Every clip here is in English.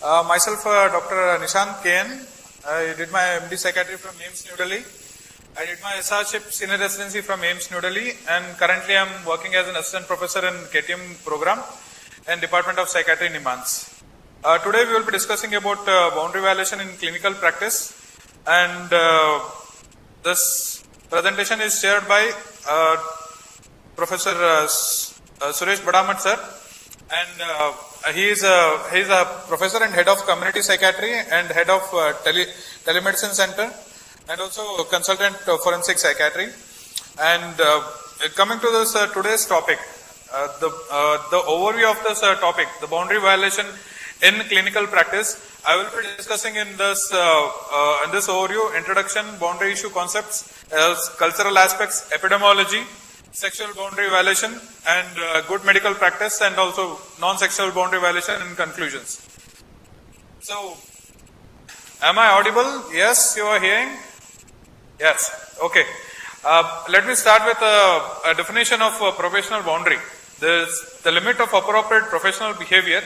Myself, Dr. Nishant KN. I did my MD Psychiatry from AIIMS New Delhi. I did my SRship Senior Residency from AIIMS New Delhi, and currently I am working as an Assistant Professor in KTM program and Department of Psychiatry in NIMHANS. Today we will be discussing about boundary violation in clinical practice, and this presentation is shared by Professor Suresh Badamat sir, and he is a professor and head of community psychiatry and head of telemedicine center, and also consultant forensic psychiatry. And coming to this today's topic, the overview of this topic, the boundary violation in clinical practice, I will be discussing in this overview: introduction, boundary issue concepts, cultural aspects, epidemiology, sexual boundary violation, and good medical practice, and also non-sexual boundary violation in conclusions. So, am I audible? Yes, you are hearing? Yes. Okay. Let me start with a definition of professional boundary. The limit of appropriate professional behavior,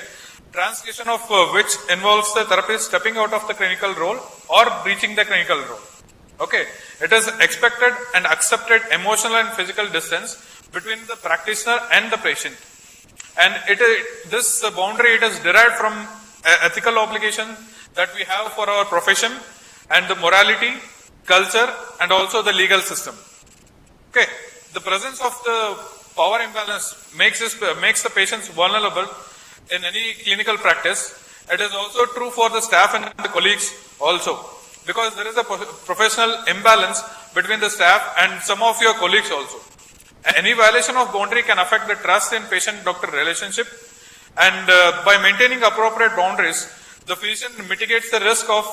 translation of which involves the therapist stepping out of the clinical role or breaching the clinical role. Okay. It is expected and accepted emotional and physical distance between the practitioner and the patient. And this boundary, it is derived from ethical obligation that we have for our profession, and the morality, culture, and also the legal system. Okay. The presence of the power imbalance makes the patients vulnerable in any clinical practice. It is also true for the staff and the colleagues also, because there is a professional imbalance between the staff and some of your colleagues also. Any violation of boundary can affect the trust in patient-doctor relationship, and by maintaining appropriate boundaries, the physician mitigates the risk of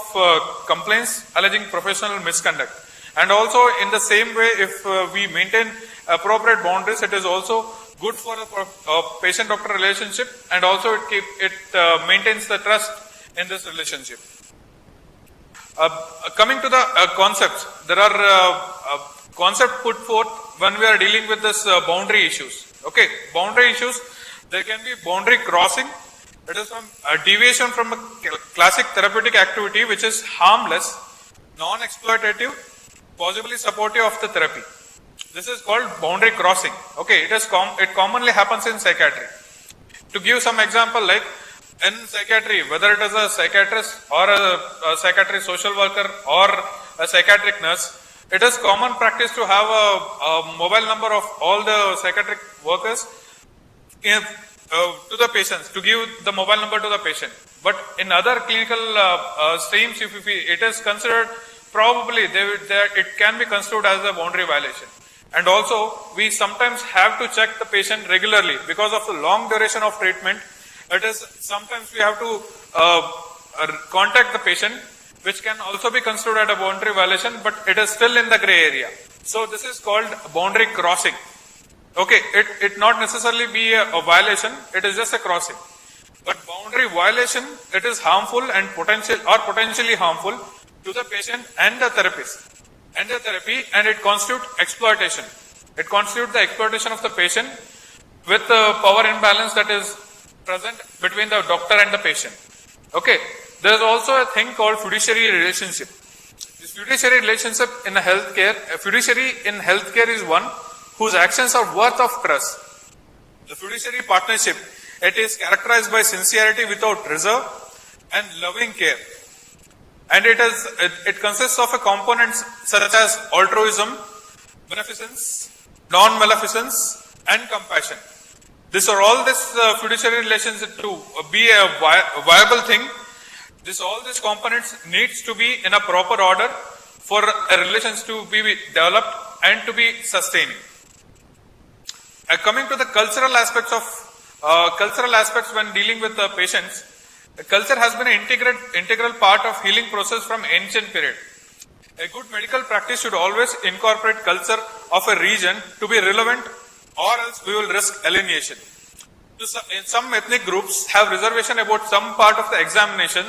complaints alleging professional misconduct. And also, in the same way, if we maintain appropriate boundaries, it is also good for a patient-doctor relationship, and also it maintains the trust in this relationship. Coming to the concepts, there are concepts put forth when we are dealing with this boundary issues. Okay, boundary issues, there can be boundary crossing. It is a deviation from a classic therapeutic activity which is harmless, non-exploitative, possibly supportive of the therapy. This is called boundary crossing. Okay, it commonly happens in psychiatry. To give some example, like in psychiatry, whether it is a psychiatrist or a psychiatric social worker or a psychiatric nurse, it is common practice to have a mobile number of all the psychiatric workers to the patients, to give the mobile number to the patient. But in other clinical streams, if it is considered, probably it can be construed as a boundary violation. And also, we sometimes have to check the patient regularly because of the long duration of treatment. It is sometimes we have to contact the patient, which can also be considered as a boundary violation, but it is still in the gray area. So this is called boundary crossing. Okay, it not necessarily be a violation, it is just a crossing. But boundary violation, it is harmful and potentially harmful to the patient and the therapist and the therapy, and it constitutes exploitation. It constitutes the exploitation of the patient with the power imbalance that is present between the doctor and the patient. Okay, there is also a thing called fiduciary relationship. This fiduciary relationship in healthcare, a fiduciary in healthcare is one whose actions are worth of trust. The fiduciary partnership, it is characterized by sincerity without reserve and loving care. And it consists of a components such as altruism, beneficence, non-maleficence, and compassion. These are all this fiduciary relationship to be a viable thing. All these components needs to be in a proper order for a relationship to be developed and to be sustaining. Coming to the cultural aspects when dealing with the patients, culture has been an integral part of healing process from ancient period. A good medical practice should always incorporate culture of a region to be relevant, or else we will risk alienation. Some ethnic groups have reservation about some part of the examination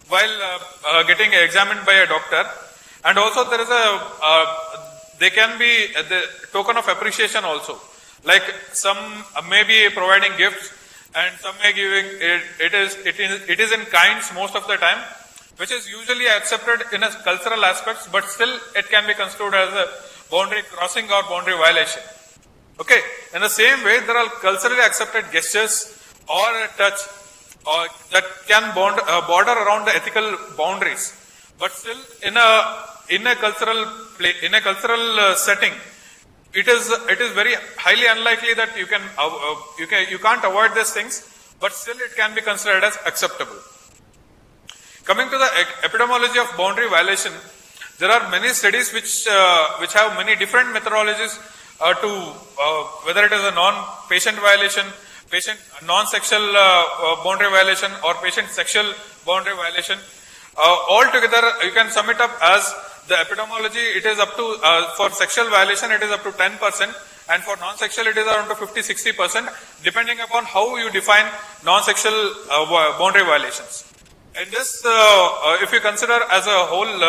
while getting examined by a doctor, and also there can be the token of appreciation also. Like some may be providing gifts, and some may giving it is in kinds most of the time, which is usually accepted in a cultural aspects, but still it can be construed as a boundary crossing or boundary violation. Okay. In the same way, there are culturally accepted gestures or a touch or that can border around the ethical boundaries, but still in a cultural setting, it is very highly unlikely that you can't avoid these things, but still it can be considered as acceptable. Coming to the epidemiology of boundary violation, there are many studies which have many different methodologies to whether it is a non-patient violation, patient non-sexual boundary violation, or patient sexual boundary violation. Altogether, you can sum it up as the epidemiology. It is up to for sexual violation, it is up to 10%, and for non-sexual, it is around to 50-60%, depending upon how you define non-sexual boundary violations. In this, if you consider as a whole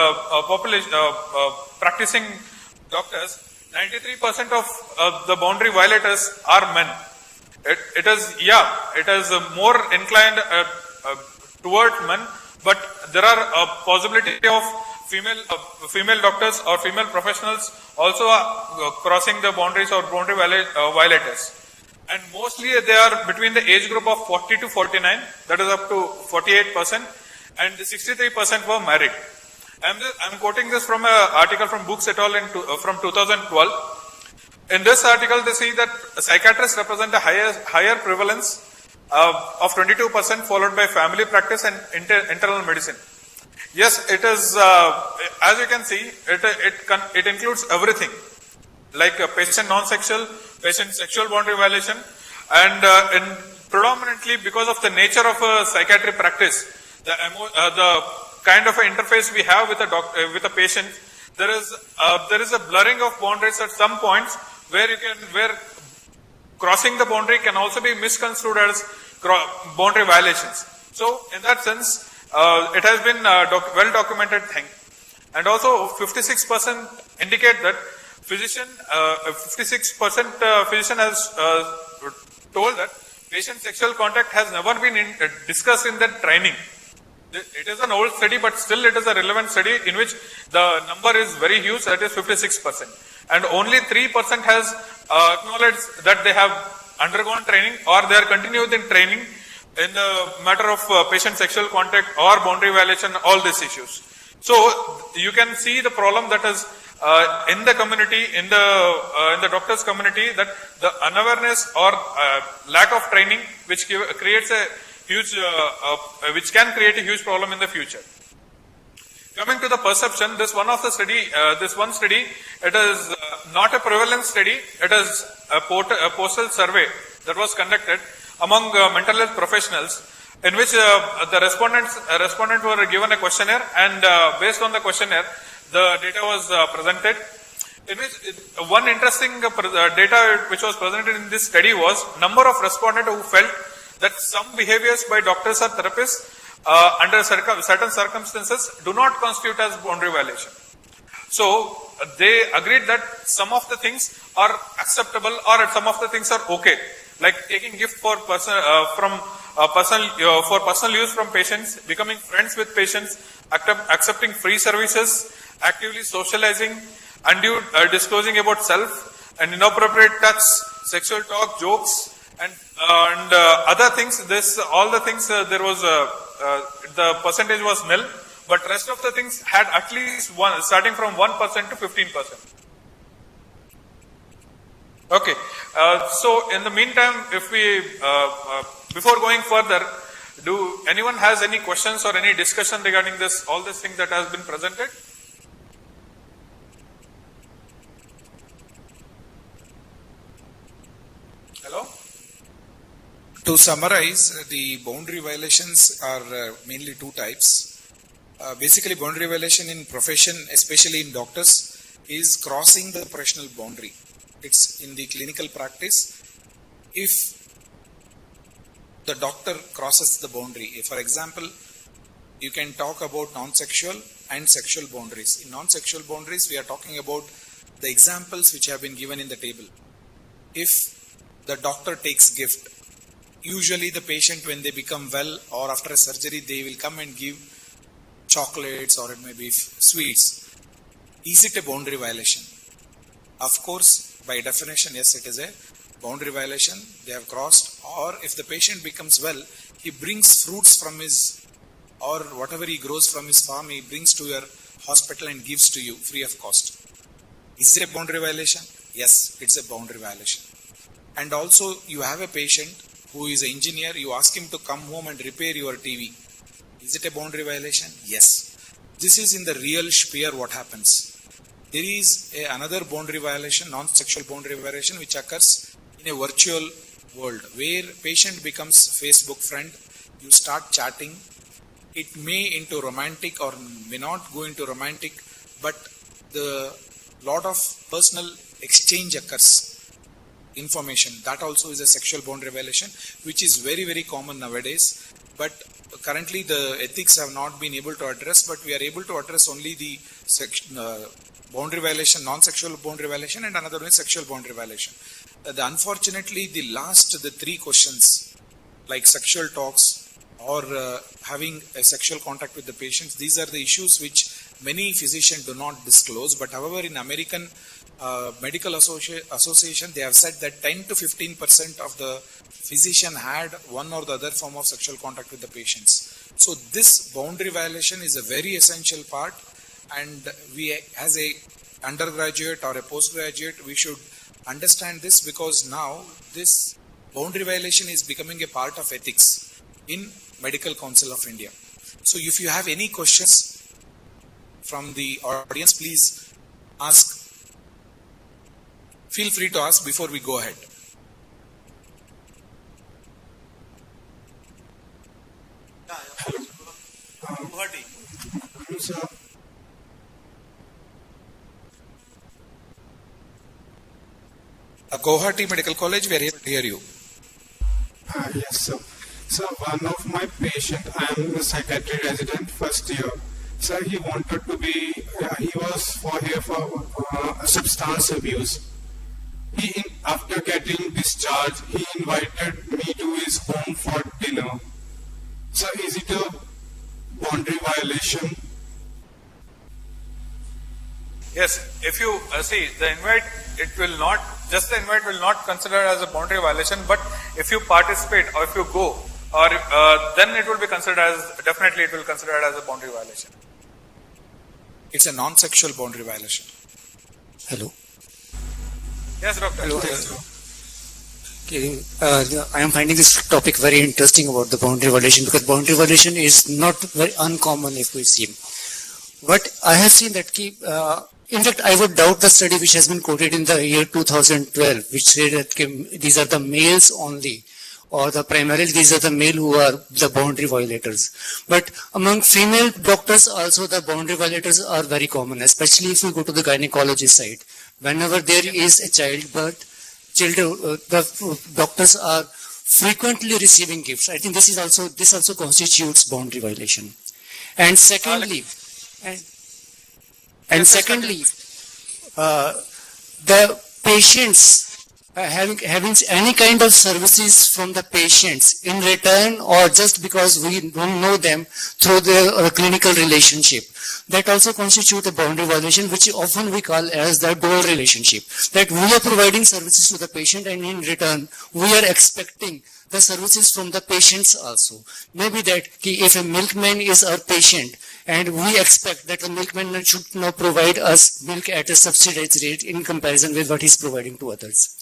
population, practicing doctors, 93% of the boundary violators are men. It is more inclined toward men, but there are a possibility of female doctors or female professionals also crossing the boundaries or boundary violators. And mostly they are between the age group of 40 to 49, that is up to 48%, and 63% were married. I'm quoting this from an article from Books et al. From 2012. In this article, they see that psychiatrists represent a higher prevalence of 22%, followed by family practice and internal medicine. Yes, it is, as you can see, it includes everything, like patient non-sexual, patient sexual boundary violation, and predominantly because of the nature of a psychiatry practice, the kind of interface we have with a patient, there is a blurring of boundaries at some points where crossing the boundary can also be misconstrued as boundary violations. So in that sense, it has been a well documented thing. And also 56% indicate that 56% physician has told that patient sexual contact has never been discussed in their training. It is an old study, but still it is a relevant study in which the number is very huge, that is 56%. And only 3% has acknowledged that they have undergone training or they are continued in training in the matter of patient sexual contact or boundary violation, all these issues. So you can see the problem that is in the community, in the doctors community, that the unawareness or lack of training, which creates a huge, which can create a huge problem in the future. Coming to the perception, this one study, it is not a prevalence study. It is a postal survey that was conducted among mental health professionals, in which the respondents were given a questionnaire, and based on the questionnaire, the data was presented. In which one interesting data which was presented in this study was number of respondents who felt that some behaviors by doctors or therapists under certain circumstances do not constitute as boundary violation. So they agreed that some of the things are acceptable or some of the things are okay, like taking gift for personal use from patients, becoming friends with patients, accepting free services, actively socializing, undue disclosing about self, and inappropriate touch, sexual talk, jokes, and other things. All the things there was the percentage was nil, but rest of the things had at least one, starting from 1% to 15%. Okay, so in the meantime, if we before going further, do anyone has any questions or any discussion regarding all this thing that has been presented? Hello? To summarize, the boundary violations are mainly two types. Basically, boundary violation in profession, especially in doctors, is crossing the professional boundary. It's in the clinical practice. If the doctor crosses the boundary, if, for example, you can talk about non-sexual and sexual boundaries. In non-sexual boundaries, we are talking about the examples which have been given in the table. If the doctor takes gift, usually the patient, when they become well or after a surgery, they will come and give chocolates or it may be sweets. Is it a boundary violation? Of course, by definition, yes, it is a boundary violation. They have crossed. Or if the patient becomes well, he brings fruits from his, or whatever he grows from his farm, he brings to your hospital and gives to you free of cost. Is it a boundary violation? Yes, it's a boundary violation. And also, you have a patient who is an engineer, you ask him to come home and repair your TV. Is it a boundary violation? Yes. This is in the real sphere what happens. There is another boundary violation, non-sexual boundary violation, which occurs in a virtual world where patient becomes Facebook friend, you start chatting. It may into romantic or may not go into romantic, but the lot of personal exchange occurs. Information, that also is a sexual boundary violation, which is very, very common nowadays. But currently the ethics have not been able to address, but we are able to address only the boundary violation, non-sexual boundary violation, and another one is sexual boundary violation. Unfortunately, the three questions, like sexual talks or having a sexual contact with the patients, these are the issues which many physicians do not disclose. But however, in American Medical Association, they have said that 10 to 15% of the physician had one or the other form of sexual contact with the patients. So this boundary violation is a very essential part, and we as a undergraduate or a postgraduate, we should understand this, because now this boundary violation is becoming a part of ethics in Medical Council of India. So if you have any questions from the audience, please ask. Feel free to ask before we go ahead. Guwahati Medical College, we are here to hear you. Yes, sir. So one of my patient, I am a psychiatry resident, first year. Sir, he wanted to be, he was here for substance abuse. After getting discharged, he invited me to his home for dinner. So is it a boundary violation? Yes, if you see the invite, it will not, just the invite will not consider as a boundary violation, but if you participate or if you go, or then it will be considered as, definitely it will be considered as a boundary violation. It's a non-sexual boundary violation. Hello. Yes, doctor. Hello. Okay. I am finding this topic very interesting about the boundary violation, because boundary violation is not very uncommon if we see. But I have seen that in fact, I would doubt the study which has been quoted in the year 2012, which said that these are the males only, or primarily these are the male who are the boundary violators. But among female doctors also the boundary violators are very common, especially if you go to the gynecology side. Whenever there is a childbirth, the doctors are frequently receiving gifts. I think this also constitutes boundary violation. And secondly, the patients having any kind of services from the patients in return, or just because we don't know them through the clinical relationship, that also constitute a boundary violation, which often we call as the dual relationship. That we are providing services to the patient, and in return we are expecting the services from the patients also. Maybe that if a milkman is our patient, and we expect that the milkman should now provide us milk at a subsidized rate in comparison with what he's providing to others.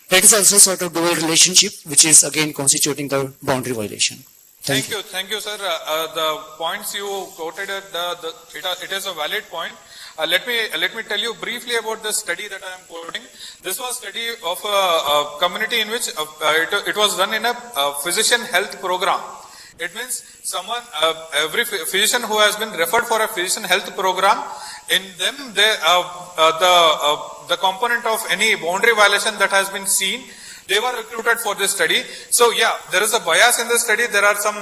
That is also sort of dual relationship, which is again constituting the boundary violation. Thank you, sir. The points you quoted, it is a valid point. Let me tell you briefly about the study that I am quoting. This was a study of a community in which it was done in a physician health program. It means every physician who has been referred for a physician health program, in them the component of any boundary violation that has been seen, they were recruited for this study. So yeah, there is a bias in this study. There are some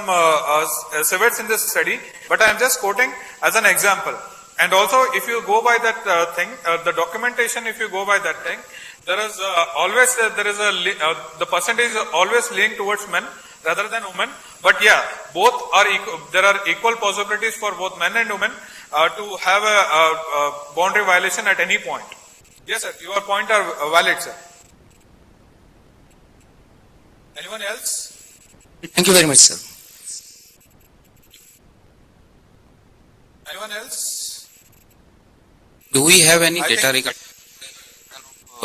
civets in this study, but I am just quoting as an example. And also, if you go by that thing, the documentation, if you go by that thing, there is always the percentage is always leaning towards men rather than women. But yeah, both are equal. There are equal possibilities for both men and women to have a boundary violation at any point. Yes, sir. Your point are valid, sir. Anyone else? Thank you very much, sir. Anyone else? Do we have any I data think- regarding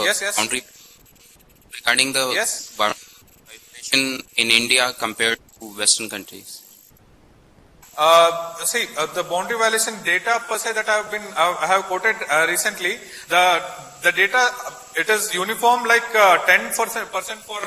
Yes. boundary regarding the Yes. violation in India compared to Western countries? See, the boundary violation data per se that I have quoted recently, the data, it is uniform like 10% for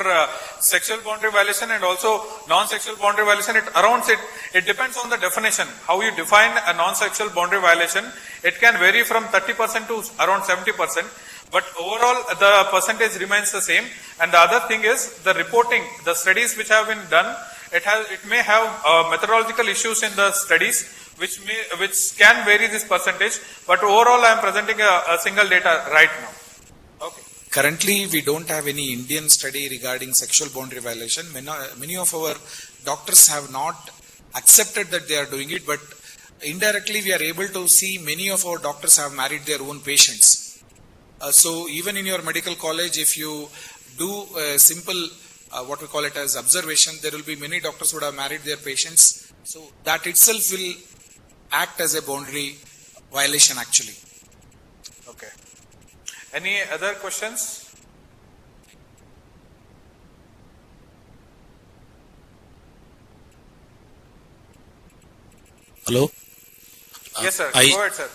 sexual boundary violation and also non-sexual boundary violation. It depends on the definition. How you define a non-sexual boundary violation, it can vary from 30% to around 70%. But overall, the percentage remains the same. And the other thing is the reporting, the studies which have been done, it may have methodological issues in the studies which can vary this percentage. But overall, I am presenting a single data right now. Okay. Currently, we don't have any Indian study regarding sexual boundary violation. Many of our doctors have not accepted that they are doing it, but indirectly we are able to see many of our doctors have married their own patients. So even in your medical college, if you do a simple, what we call it as observation, there will be many doctors who would have married their patients. So that itself will act as a boundary violation actually. Okay. Any other questions? Hello. Yes, sir. I Go ahead, sir.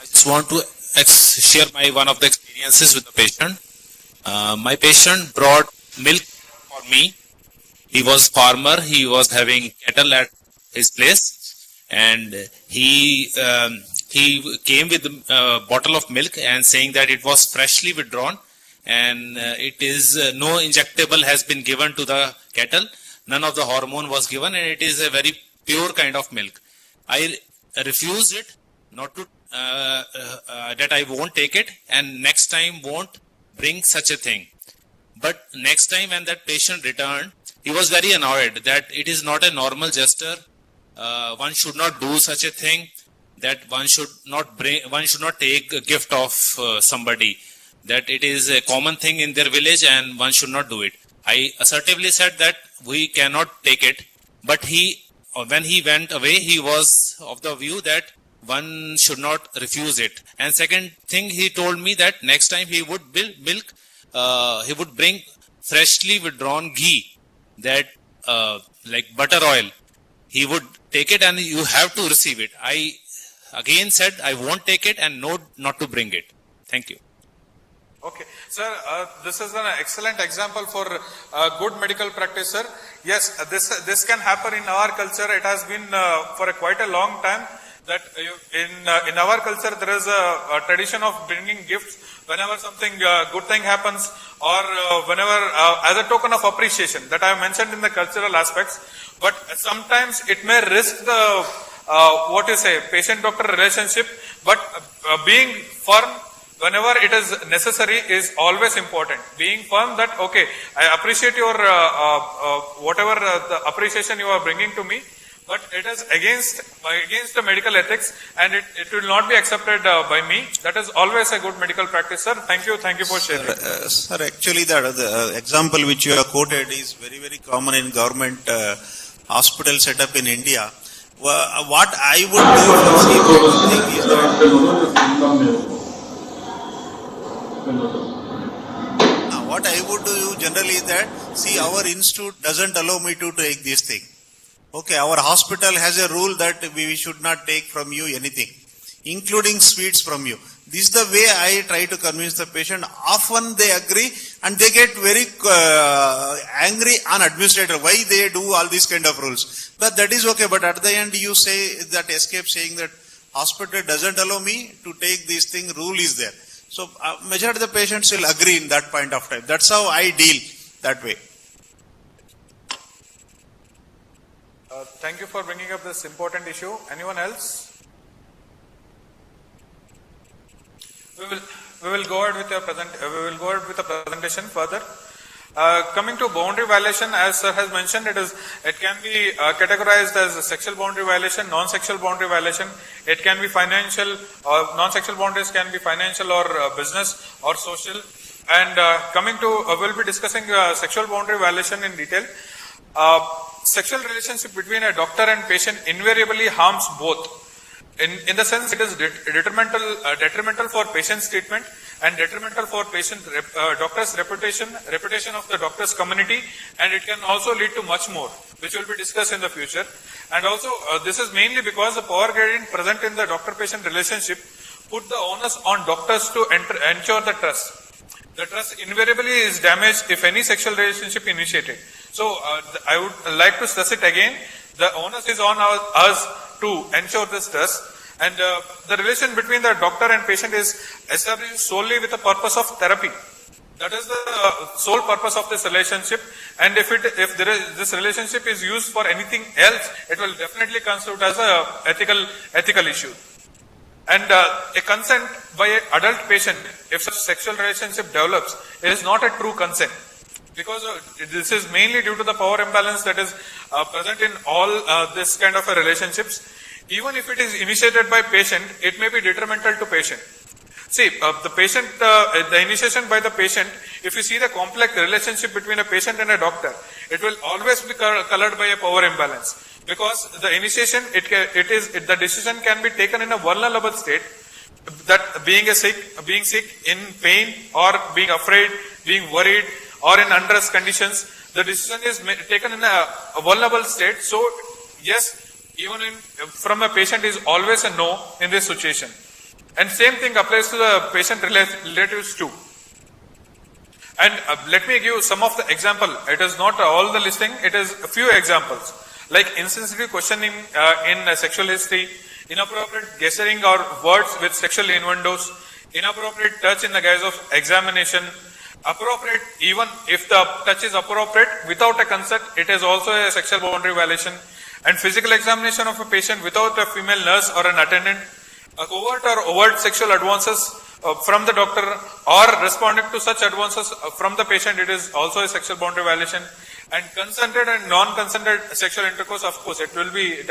just want to share one of the experiences with the patient. My patient brought milk for me. He was farmer. He was having cattle at his place, and he came with a bottle of milk and saying that it was freshly withdrawn, and it is no injectable has been given to the cattle. None of the hormone was given, and it is a very pure kind of milk. I refused it, not to that I won't take it, and next time won't bring such a thing. But next time when that patient returned, he was very annoyed that it is not a normal gesture. One should not do such a thing. That one should not take a gift of somebody. That it is a common thing in their village and one should not do it. I assertively said that we cannot take it. But when he went away, he was of the view that one should not refuse it. And second thing, he told me that next time he would he would bring freshly withdrawn ghee, that like butter oil. He would take it and you have to receive it. I again said I won't take it and not to bring it. Thank you. Okay. Sir, this is an excellent example for good medical practice, sir. Yes, this can happen in our culture. It has been for quite a long time that in our culture there is a tradition of bringing gifts whenever something good thing happens, or whenever as a token of appreciation that I have mentioned in the cultural aspects. But sometimes it may risk the patient-doctor relationship. But being firm whenever it is necessary is always important. Being firm that, okay, I appreciate your whatever the appreciation you are bringing to me, but it is against the medical ethics and it will not be accepted by me. That is always a good medical practice, sir. Thank you for sharing. Sir, actually the example which you have quoted is very, very common in government hospital setup in India. What I would do thing is that what I would do generally is that, see, our institute doesn't allow me to take this thing. Okay, our hospital has a rule that we should not take from you anything, including sweets from you. This is the way I try to convince the patient. Often they agree and they get very angry on administrator. Why they do all these kind of rules? But that is okay. But at the end you say that escape saying that hospital doesn't allow me to take this thing, rule is there. So majority of the patients will agree in that point of time. That's how I deal that way. Thank you for bringing up this important issue. Anyone else? We will go ahead with the presentation further. Coming to boundary violation, as sir has mentioned, it can be categorized as a sexual boundary violation, non-sexual boundary violation. It can be financial, or non-sexual boundaries can be financial or business or social. And coming to, we'll be discussing sexual boundary violation in detail. Sexual relationship between a doctor and patient invariably harms both. In the sense, it is detrimental for patient's treatment and detrimental for doctor's reputation of the doctor's community, and it can also lead to much more, which will be discussed in the future. And also, this is mainly because the power gradient present in the doctor-patient relationship put the onus on doctors to ensure the trust. The trust invariably is damaged if any sexual relationship initiated. So, I would like to stress it again. The onus is on us to ensure this trust. And the relation between the doctor and patient is established solely with the purpose of therapy. That is the sole purpose of this relationship. And if this relationship is used for anything else, it will definitely constitute as a ethical issue. And a consent by an adult patient, if such sexual relationship develops, it is not a true consent. Because this is mainly due to the power imbalance that is present in all this kind of relationships. Even if it is initiated by patient, it may be detrimental to patient. See, the initiation by the patient, if you see the complex relationship between a patient and a doctor, it will always be colored by a power imbalance. Because the initiation, the decision can be taken in a vulnerable state, that being sick, in pain, or being afraid, being worried, or in undress conditions, the decision is taken in a vulnerable state. So, yes, even from a patient is always a no in this situation. And same thing applies to the patient relatives too. And let me give some of the example. It is not all the listing, it is a few examples. Like insensitive questioning in sexual history, inappropriate gesturing or words with sexual innuendos, inappropriate touch in the guise of examination, appropriate, even if the touch is appropriate without a consent, it is also a sexual boundary violation. And physical examination of a patient without a female nurse or an attendant, covert or overt sexual advances from the doctor or responding to such advances from the patient, it is also a sexual boundary violation. And consented and non-consented sexual intercourse, of course, it will be a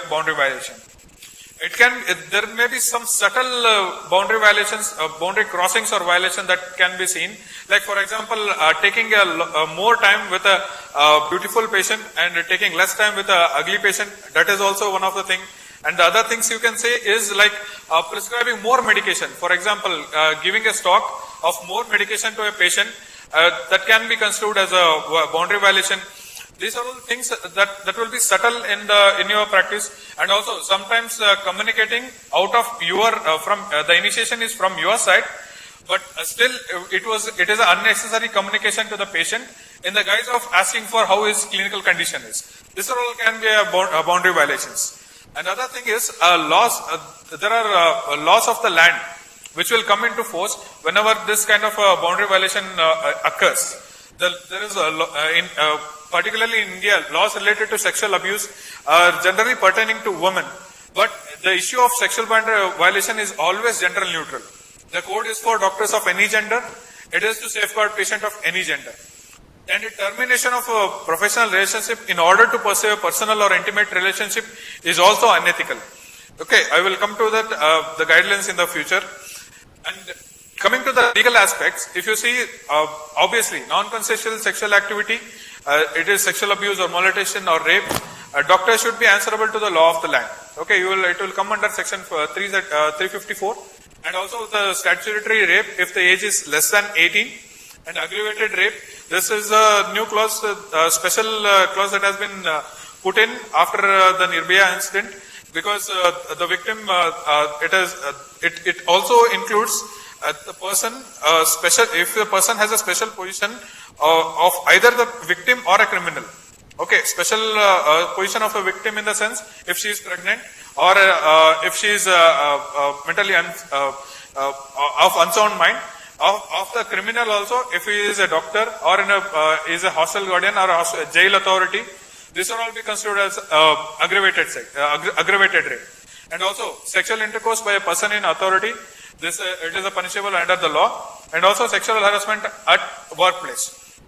boundary violation. There may be some subtle boundary violations, boundary crossings or violation that can be seen. Like for example, taking more time with a beautiful patient and taking less time with a ugly patient, that is also one of the things. And the other things you can say is like prescribing more medication. For example, giving a stock of more medication to a patient, that can be construed as a boundary violation. These are all things that will be subtle in your practice, and also sometimes communicating out of your the initiation is from your side, but still it is an unnecessary communication to the patient in the guise of asking for how his clinical condition is. These are all can be boundary violations. Another thing is there are laws of the land which will come into force whenever this kind of boundary violation occurs. There is particularly in India, laws related to sexual abuse are generally pertaining to women. But the issue of sexual boundary violation is always gender neutral. The code is for doctors of any gender. It is to safeguard patient of any gender. And the termination of a professional relationship in order to pursue a personal or intimate relationship is also unethical. Okay, I will come to that, the guidelines in the future. And coming to the legal aspects, if you see, obviously, non-consensual sexual activity, it is sexual abuse or molestation or rape, a doctor should be answerable to the law of the land. Okay, it will come under section 354. And also the statutory rape if the age is less than 18. And aggravated rape, this is a new clause, special clause that has been put in after the Nirbhaya incident, because the victim, it also includes the person if the person has a special position of either the victim or a criminal. Okay, special position of a victim in the sense if she is pregnant or if she is mentally of unsound mind. Of the criminal also, if he is a doctor or is a hostel guardian or a jail authority, this will all be considered as aggravated rape. And also, sexual intercourse by a person in authority, This it is a punishable under the law, and also sexual harassment at workplace.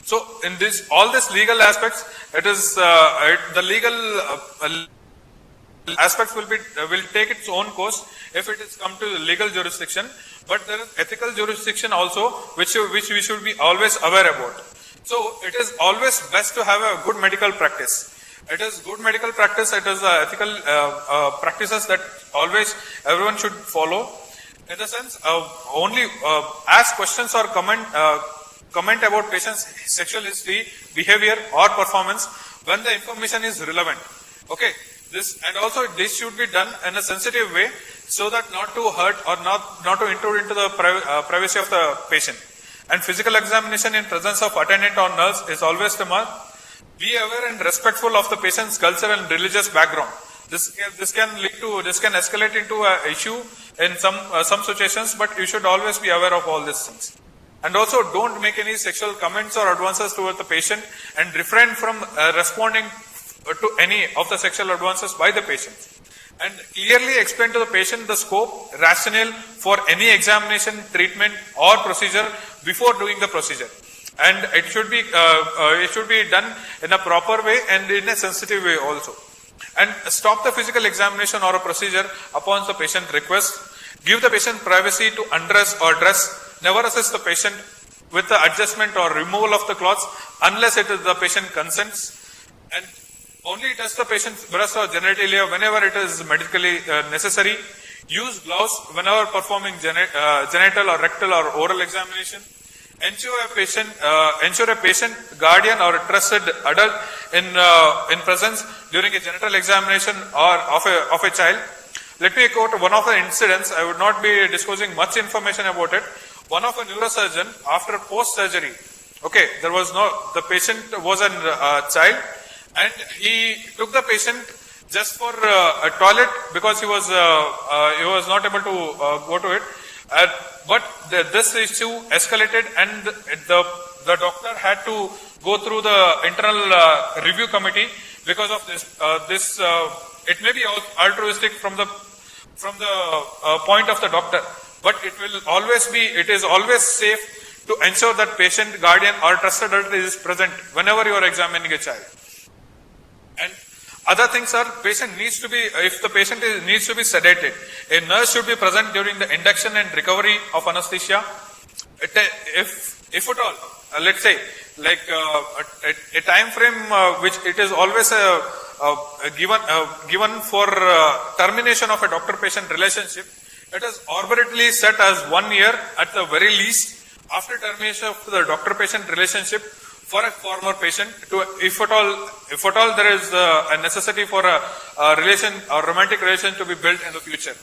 So in this, all these legal aspects, it is the legal aspects will take its own course if it is come to the legal jurisdiction. But there is ethical jurisdiction also, which we should be always aware about. So it is always best to have a good medical practice. It is good medical practice. It is ethical practices that always everyone should follow. In the sense, only ask questions or comment about patient's sexual history, behavior, or performance when the information is relevant. Okay. And also this should be done in a sensitive way, so that not to hurt or not to intrude into the privacy of the patient. And physical examination in presence of attendant or nurse is always the mark. Be aware and respectful of the patient's cultural and religious background. This can escalate into an issue in some situations, but you should always be aware of all these things. And also don't make any sexual comments or advances towards the patient, and refrain from responding to any of the sexual advances by the patient. And clearly explain to the patient the scope, rationale for any examination, treatment, or procedure before doing the procedure. And it should be done in a proper way and in a sensitive way also. And stop the physical examination or a procedure upon the patient request. Give the patient privacy to undress or dress. Never assist the patient with the adjustment or removal of the clothes unless the patient consents. And only touch the patient's breast or genitalia whenever it is medically necessary. Use gloves whenever performing genital or rectal or oral examination. Ensure a patient, guardian, or a trusted adult in presence during a genital examination or of a child. Let me quote one of the incidents. I would not be disclosing much information about it. One of a neurosurgeon, after post-surgery, okay, the patient was a child, and he took the patient just for a toilet because he was not able to go to it. But this issue escalated, and the doctor had to go through the internal review committee because of this. It may be altruistic from the point of the doctor, but it is always safe to ensure that patient, guardian, or trusted adult is present whenever you are examining a child. And other things are, if the patient needs to be sedated, a nurse should be present during the induction and recovery of anesthesia. If at all, let's say, like a time frame which it is always given for termination of a doctor-patient relationship, it is arbitrarily set as 1 year at the very least after termination of the doctor-patient relationship for a former patient, if at all there is a necessity for a relation or romantic relation to be built in the future.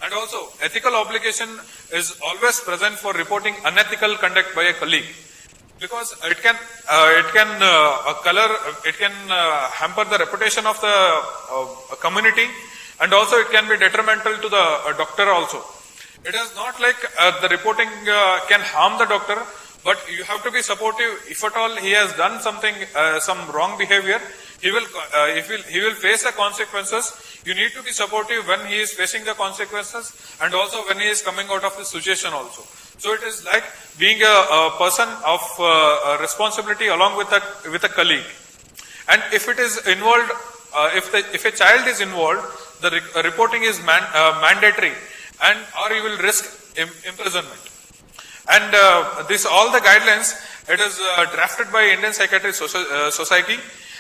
And also, ethical obligation is always present for reporting unethical conduct by a colleague, because it can hamper the reputation of the community, and also it can be detrimental to the doctor also. It is not like the reporting can harm the doctor, but you have to be supportive. If at all he has done something, some wrong behavior, he will face the consequences. You need to be supportive when he is facing the consequences, and also when he is coming out of the situation also. So it is like being a person of responsibility along with a colleague. And if it is involved, if a child is involved, the reporting is mandatory, or you will risk imprisonment. And all the guidelines, it is drafted by Indian Psychiatric Society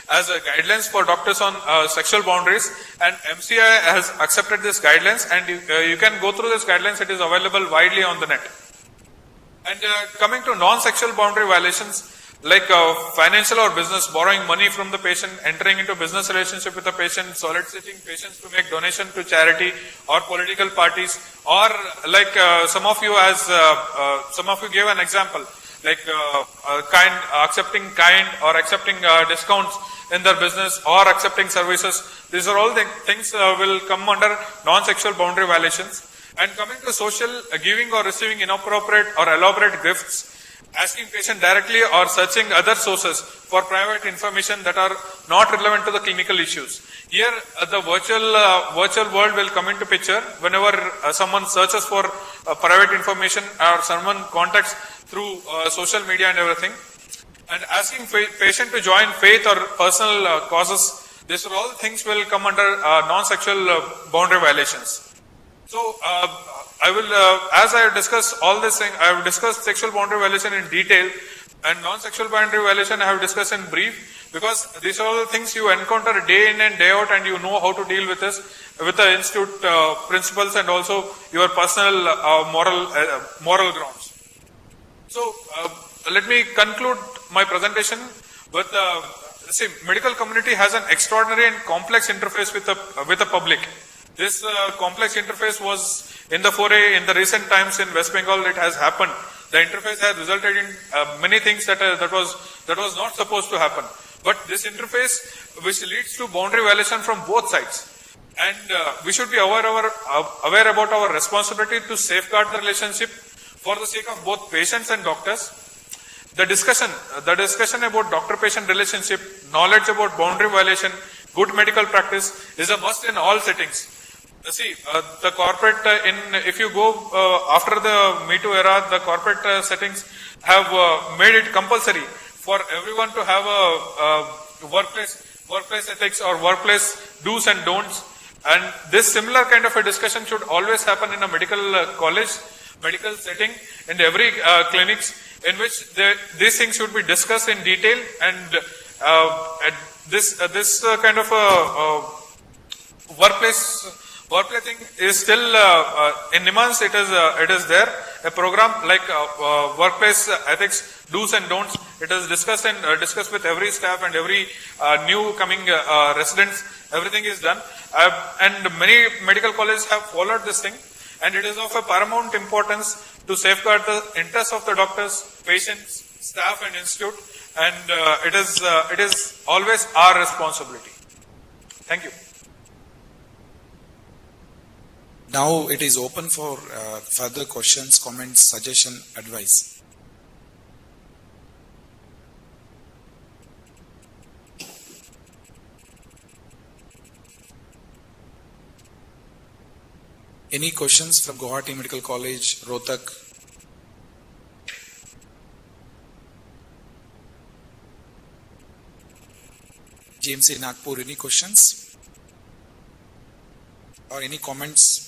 as guidelines for doctors on sexual boundaries, and MCI has accepted these guidelines, and you can go through these guidelines. It is available widely on the net. And coming to non-sexual boundary violations, like financial or business, borrowing money from the patient, entering into business relationship with the patient, soliciting patients to make donation to charity or political parties, or like some of you gave an example, like accepting or accepting discounts in their business, or accepting services. These are all the things will come under non-sexual boundary violations. And coming to social, giving or receiving inappropriate or elaborate gifts, asking patient directly or searching other sources for private information that are not relevant to the clinical issues. Here, the virtual world will come into picture whenever someone searches for private information or someone contacts through social media and everything. And asking patient to join faith or personal causes, these are all things will come under non-sexual boundary violations. So, I will, as I have discussed all this thing, I have discussed sexual boundary violation in detail, and non-sexual boundary violation I have discussed in brief, because these are all the things you encounter day in and day out, and you know how to deal with this, with the institute principles and also your personal moral grounds. So, let me conclude my presentation with, see, medical community has an extraordinary and complex interface with the public. This complex interface was in the foray in the recent times in West Bengal. It has happened. The interface has resulted in many things that was not supposed to happen. But this interface, which leads to boundary violation from both sides, and we should be aware about our responsibility to safeguard the relationship for the sake of both patients and doctors. The discussion about doctor-patient relationship, knowledge about boundary violation, good medical practice is a must in all settings. See, the corporate, if you go after the Me Too era, the corporate settings have made it compulsory for everyone to have a workplace ethics or workplace do's and don'ts. And this similar kind of a discussion should always happen in a medical college, medical setting, in every clinics, in which these things should be discussed in detail. And this kind of a workplace thing is still in NIMHANS. It is there, a program like workplace ethics do's and don'ts. It is discussed with every staff and every new coming residents. Everything is done, and many medical colleges have followed this thing, and it is of a paramount importance to safeguard the interests of the doctors, patients, staff and institute, and it is always our responsibility. Thank you. Now it is open for further questions, comments, suggestion, advice. Any questions from Guwahati Medical College, Rohtak? GMC Nagpur, any questions? Or any comments?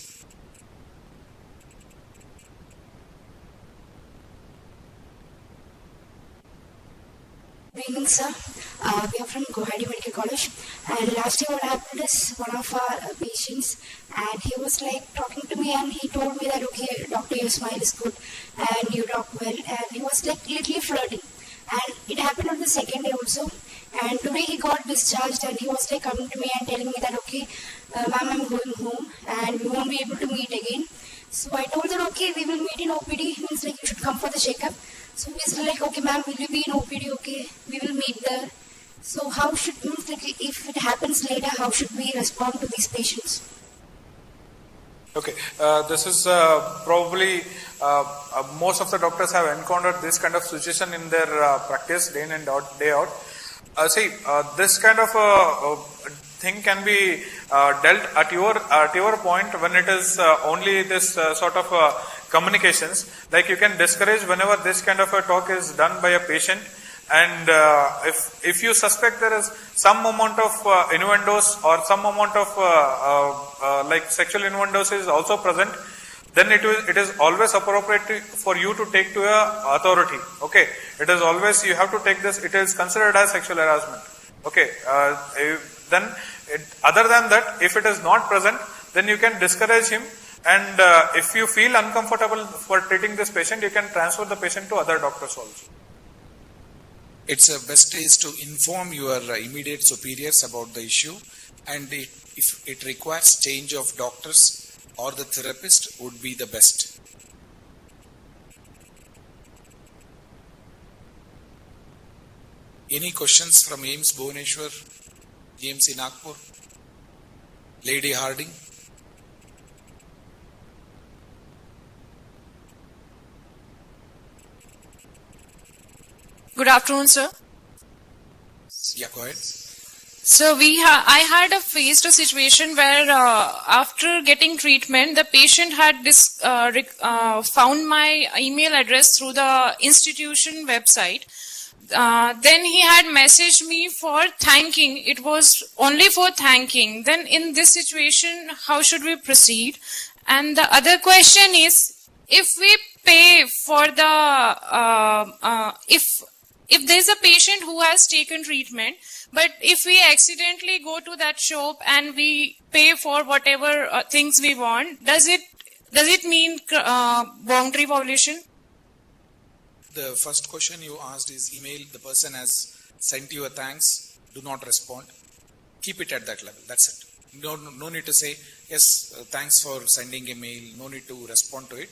Good evening, sir. We are from Guwahati Medical College, and last year what happened is one of our patients, and he was like talking to me, and he told me that, okay, doctor, your smile is good and you talk well, and he was like literally flirting, and it happened on the second day also. And today he got discharged, and he was like coming to me and telling me that, okay, ma'am, I'm going home and we won't be able to meet again. So I told her, okay, we will meet in OPD, means like you should come for the checkup. So he's like, okay, ma'am, will you be in OPD? Okay, we will meet there. So how should, means like if it happens later, how should we respond to these patients? Okay, this is probably most of the doctors have encountered this kind of situation in their practice day in and day out. See, this kind of thing can be dealt at your point when it is only this sort of communications. Like you can discourage whenever this kind of a talk is done by a patient, and if you suspect there is some amount of innuendos or some amount of like sexual innuendos is also present, then it is always appropriate for you to take to a authority. Okay, it is always, you have to take this, it is considered as sexual harassment. Okay, then other than that, if it is not present, then you can discourage him, and if you feel uncomfortable for treating this patient, you can transfer the patient to other doctors also. It's best is to inform your immediate superiors about the issue, and if it requires change of doctors or the therapist, would be the best. Any questions from AIIMS Bhubaneswar, GMC Nagpur, Lady Harding? Good afternoon, sir. Yeah, go ahead. So I had faced a situation where after getting treatment, the patient had found my email address through the institution website. Then he had messaged me for thanking. It was only for thanking. Then in this situation, how should we proceed? And the other question is, if we pay for the, if there's a patient who has taken treatment, but if we accidentally go to that shop and we pay for whatever things we want, does it mean boundary violation? The first question you asked is email, the person has sent you a thanks, do not respond. Keep it at that level, that's it. No need to say, yes, thanks for sending a mail, no need to respond to it.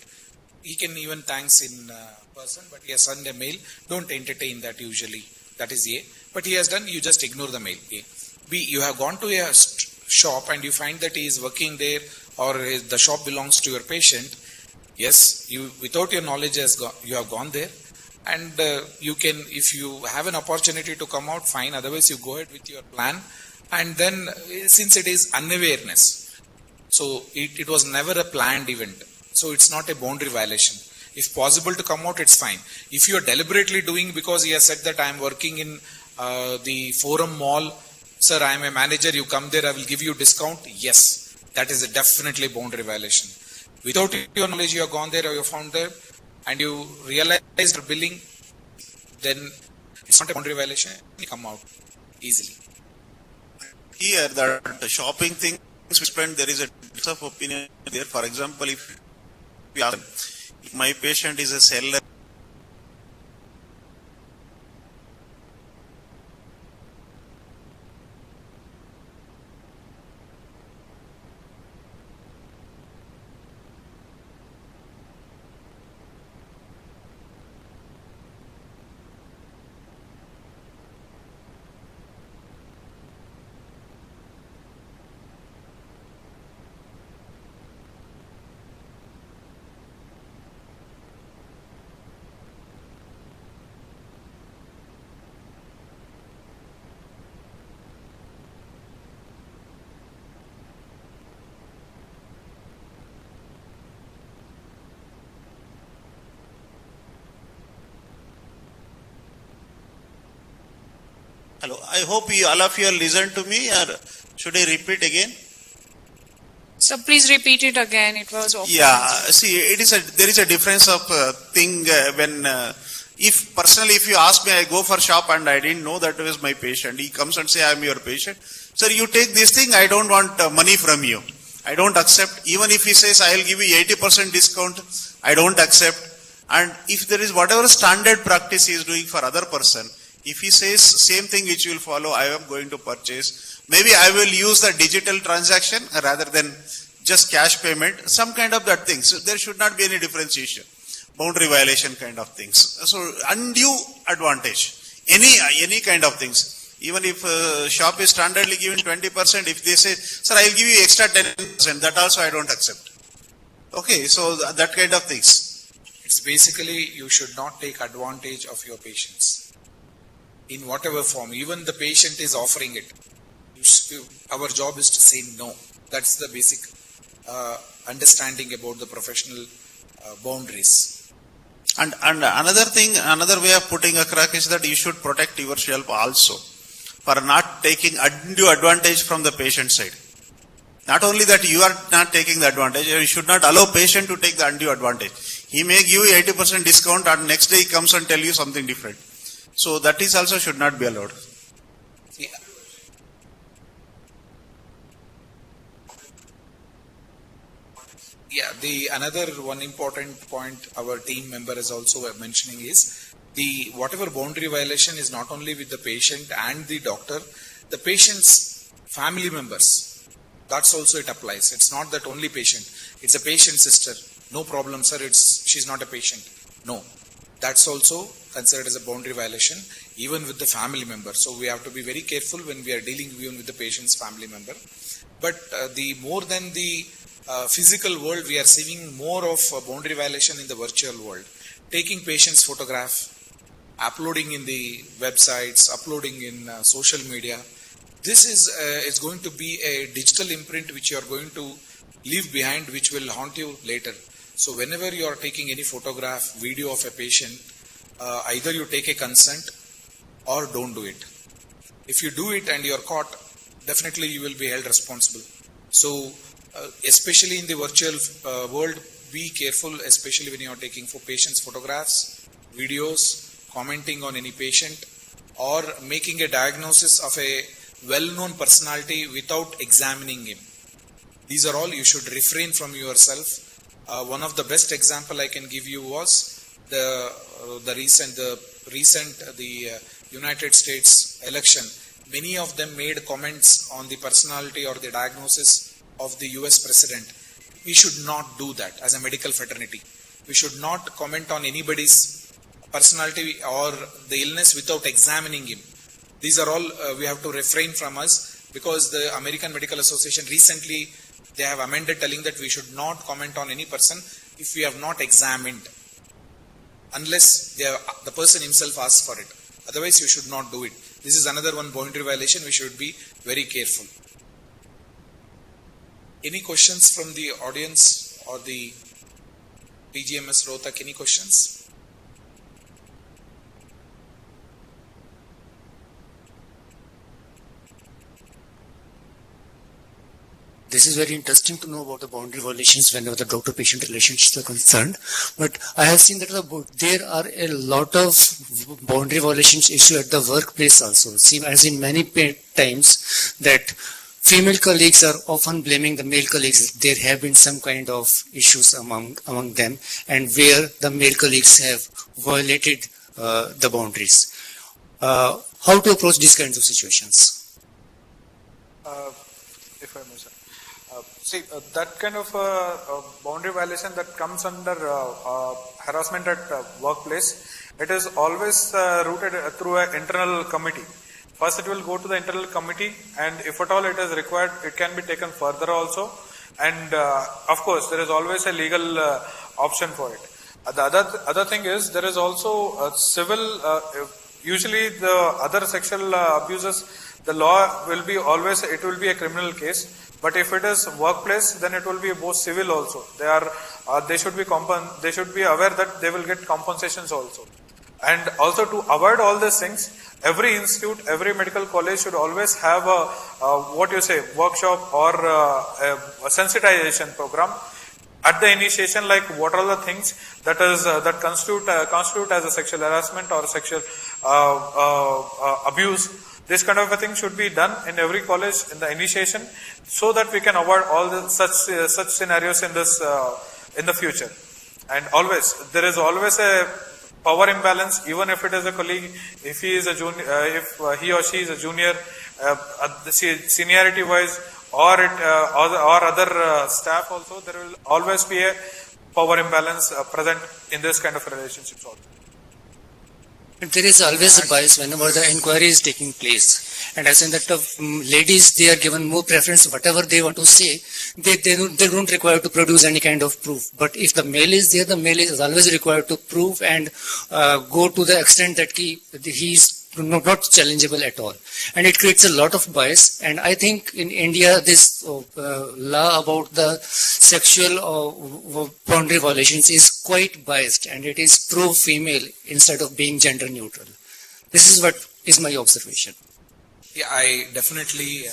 He can even thanks in person, but he has sent a mail, don't entertain that usually. That is A. But he has done, you just ignore the mail. A. B. You have gone to a shop and you find that he is working there or the shop belongs to your patient. Yes, you without your knowledge you have gone there, and you can, if you have an opportunity to come out, fine. Otherwise, you go ahead with your plan. And then, since it is unawareness, so it was never a planned event. So it's not a boundary violation. If possible to come out, it's fine. If you are deliberately doing because he has said that I am working in the Forum Mall, sir, I am a manager, you come there, I will give you discount. Yes, that is a definitely boundary violation. Without your knowledge, you have gone there or you found there and you realize the billing, then it's not a boundary violation. You come out easily. Here, the shopping thing, there is a difference of opinion there. For example, if my patient is a seller, hello, I hope all of you listen to me, or should I repeat again? So please repeat it again. It was open. Yeah, see, there is a difference of thing when, if personally, if you ask me, I go for shop and I didn't know that was my patient. He comes and say, I am your patient. Sir, you take this thing, I don't want money from you. I don't accept. Even if he says, I will give you 80% discount, I don't accept. And if there is whatever standard practice he is doing for other person, if he says same thing which you will follow, I am going to purchase. Maybe I will use the digital transaction rather than just cash payment, some kind of that thing. So there should not be any differentiation. Boundary violation kind of things. So undue advantage. Any kind of things. Even if shop is standardly given 20%, if they say, sir, I will give you extra 10%, that also I don't accept. Okay, so that kind of things. It's basically you should not take advantage of your patients in whatever form. Even the patient is offering it. Our job is to say no. That's the basic understanding about the professional boundaries. And another thing, another way of putting across is that you should protect yourself also for not taking undue advantage from the patient side. Not only that you are not taking the advantage, you should not allow patient to take the undue advantage. He may give you 80% discount and next day he comes and tell you something different. So that is also should not be allowed. Yeah, the another one important point our team member is also mentioning is the whatever boundary violation is not only with the patient and the doctor, the patient's family members. That's also it applies. It's not that only patient. It's a patient sister. No problem, sir. She's not a patient. No, that's also considered as a boundary violation, even with the family member. So we have to be very careful when we are dealing even with the patient's family member. But the more than the physical world, we are seeing more of boundary violation in the virtual world. Taking patient's photograph, uploading in the websites, uploading in social media. This is going to be a digital imprint which you are going to leave behind, which will haunt you later. So whenever you are taking any photograph, video of a patient, either you take a consent or don't do it. If you do it and you are caught, definitely you will be held responsible. So especially in the virtual world, be careful, especially when you are taking for patients photographs, videos, commenting on any patient, or making a diagnosis of a well-known personality without examining him. These are all you should refrain from yourself. One of the best example I can give you was the recent United States election. Many of them made comments on the personality or the diagnosis of the US president. We should not do that as a medical fraternity. We should not comment on anybody's personality or the illness without examining him. These are all we have to refrain from us, because the American Medical Association recently they have amended telling that we should not comment on any person if we have not examined, unless the person himself asks for it. Otherwise, you should not do it. This is another one boundary violation. We should be very careful. Any questions from the audience or the PGMS Rohtak? Any questions? This is very interesting to know about the boundary violations whenever the doctor-patient relationships are concerned. But I have seen that there are a lot of boundary violations issued at the workplace also. See, as in many times that female colleagues are often blaming the male colleagues. There have been some kind of issues among them, and where the male colleagues have violated the boundaries. How to approach these kinds of situations? If I may, sir. See, that kind of boundary violation that comes under harassment at workplace, it is always rooted through an internal committee. First, it will go to the internal committee, and if at all it is required, it can be taken further also. And of course, there is always a legal option for it. The other thing is, there is also civil. Usually, the other sexual abuses, the law will be always, it will be a criminal case. But if it is workplace, then it will be both civil also. They should be aware that they will get compensations also. And also, to avoid all these things, every institute, every medical college should always have a workshop or a sensitization program at the initiation, like what are the things that constitute as a sexual harassment or sexual abuse. This kind of a thing should be done in every college in the initiation, so that we can avoid all such scenarios in the future. And always, there is always a power imbalance, even if it is a colleague, if he is a junior, if he or she is a junior, seniority wise, or other staff also, there will always be a power imbalance present in this kind of relationships also. There is always a bias whenever the inquiry is taking place. And as in that ladies, they are given more preference. Whatever they want to say, they don't require to produce any kind of proof. But if the male is there, the male is always required to prove and go to the extent that he is not challengeable at all. And it creates a lot of bias. And I think in India, this law about the sexual boundary violations is quite biased, and it is pro-female instead of being gender neutral. This is what is my observation. Yeah, I definitely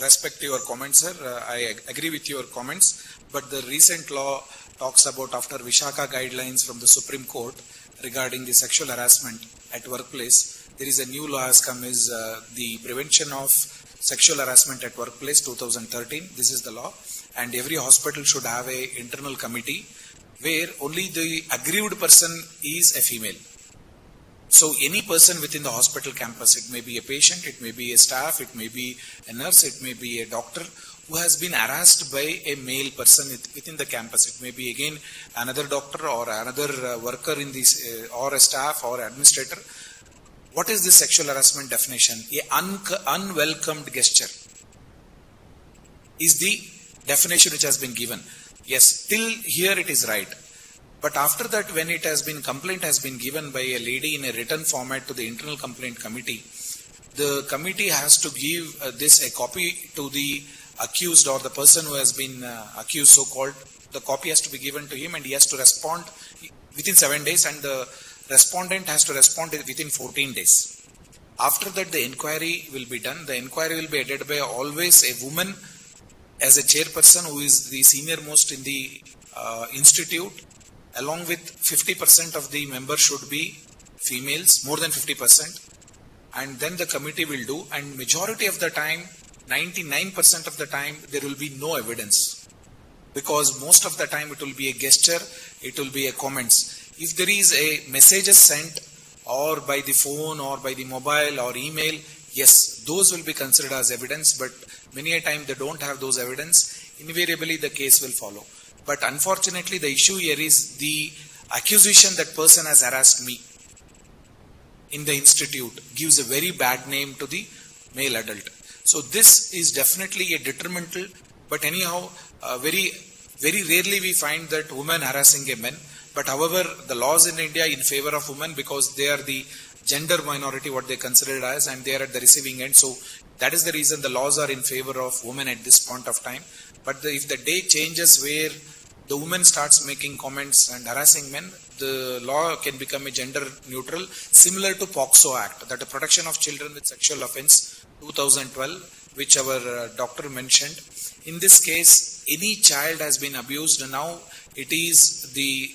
respect your comments, sir. I agree with your comments, but the recent law talks about, after Vishaka guidelines from the Supreme Court regarding the sexual harassment at workplace, there is a new law has come, is the Prevention of Sexual Harassment at Workplace 2013. This is the law, and every hospital should have a internal committee where only the aggrieved person is a female. So any person within the hospital campus, it may be a patient, it may be a staff, it may be a nurse, it may be a doctor who has been harassed by a male person within the campus. It may be again another doctor or another worker in this, or a staff or administrator. What is the sexual harassment definition? An unwelcomed gesture is the definition which has been given. Yes, till here it is right. But after that, when complaint has been given by a lady in a written format to the internal complaint committee, the committee has to give a copy to the accused or the person who has been accused, so-called. The copy has to be given to him and he has to respond within 7 days, and the respondent has to respond within 14 days. After that, the inquiry will be done. The inquiry will be headed by always a woman as a chairperson who is the senior most in the institute. Along with 50% of the members should be females, more than 50%. And then the committee will do, and majority of the time, 99% of the time, there will be no evidence. Because most of the time it will be a gesture, it will be a comments. If there is a messages sent or by the phone or by the mobile or email, yes, those will be considered as evidence, but many a time they don't have those evidence, invariably the case will follow. But unfortunately, the issue here is the accusation that person has harassed me in the institute gives a very bad name to the male adult. So this is definitely a detrimental, but anyhow, very rarely we find that women harassing a man. But however, the laws in India in favor of women, because they are the gender minority, what they consider as, and they are at the receiving end. So that is the reason the laws are in favor of women at this point of time. But if the day changes where the woman starts making comments and harassing men, the law can become a gender neutral, similar to POCSO Act, that the Protection of Children with Sexual Offence 2012, which our doctor mentioned. In this case, any child has been abused, and now it is the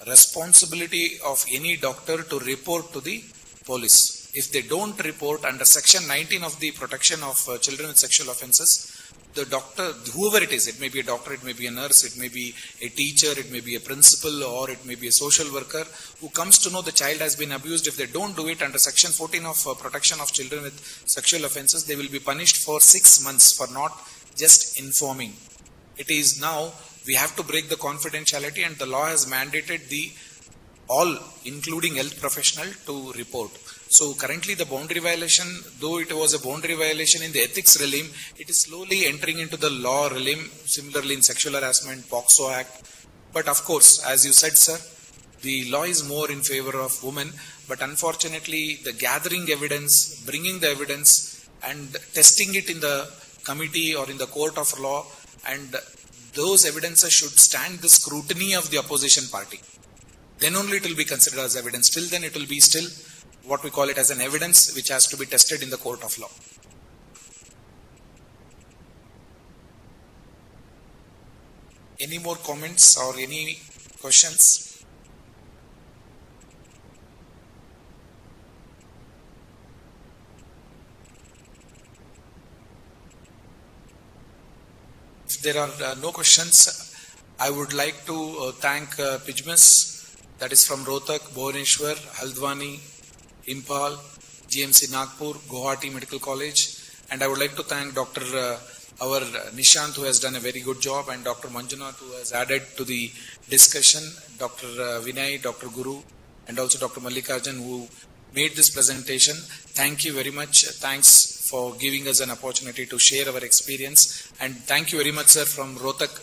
responsibility of any doctor to report to the police. If they don't report under Section 19 of the Protection of Children with Sexual Offences, the doctor, whoever it is, it may be a doctor, it may be a nurse, it may be a teacher, it may be a principal, or it may be a social worker who comes to know the child has been abused. If they don't do it under Section 14 of Protection of Children with Sexual Offences, they will be punished for 6 months for not just informing. It is now, we have to break the confidentiality, and the law has mandated all, including health professional, to report. So currently the boundary violation, though it was a boundary violation in the ethics realm, it is slowly entering into the law realm, similarly in sexual harassment, POCSO Act. But of course, as you said, sir, the law is more in favor of women, but unfortunately the gathering evidence, bringing the evidence and testing it in the committee or in the court of law, and those evidences should stand the scrutiny of the opposition party. Then only it will be considered as evidence. Till then it will be still what we call it as an evidence which has to be tested in the court of law. Any more comments or any questions? If there are no questions, I would like to thank PIJMIS, that is from Rohtak, Bhubaneswar, Haldwani, Impal, GMC Nagpur, Guwahati Medical College, and I would like to thank Dr. our Nishant, who has done a very good job, and Dr. Manjunath, who has added to the discussion, Dr. Vinay, Dr. Guru, and also Dr. Mallikarjun, who made this presentation. Thank you very much. Thanks for giving us an opportunity to share our experience, and thank you very much, sir, from Rohtak,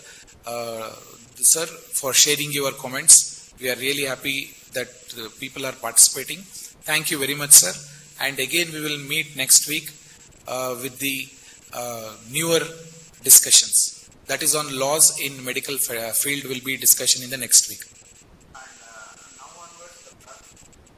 sir, for sharing your comments. We are really happy that people are participating. Thank you very much, sir. And again, we will meet next week with the newer discussions. That is on laws in medical field will be discussion in the next week.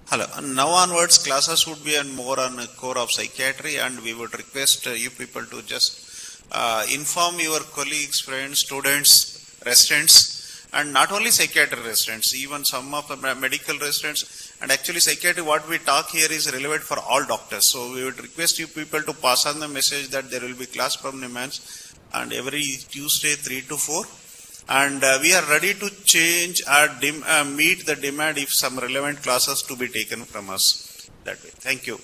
Hello. Now onwards, classes would be more on core of psychiatry, and we would request you people to just inform your colleagues, friends, students, residents, and not only psychiatry residents, even some of the medical residents. And actually psychiatry, what we talk here is relevant for all doctors. So we would request you people to pass on the message that there will be class from NIMHANS and every Tuesday 3 to 4. And we are ready to change or meet the demand if some relevant classes to be taken from us that way. Thank you.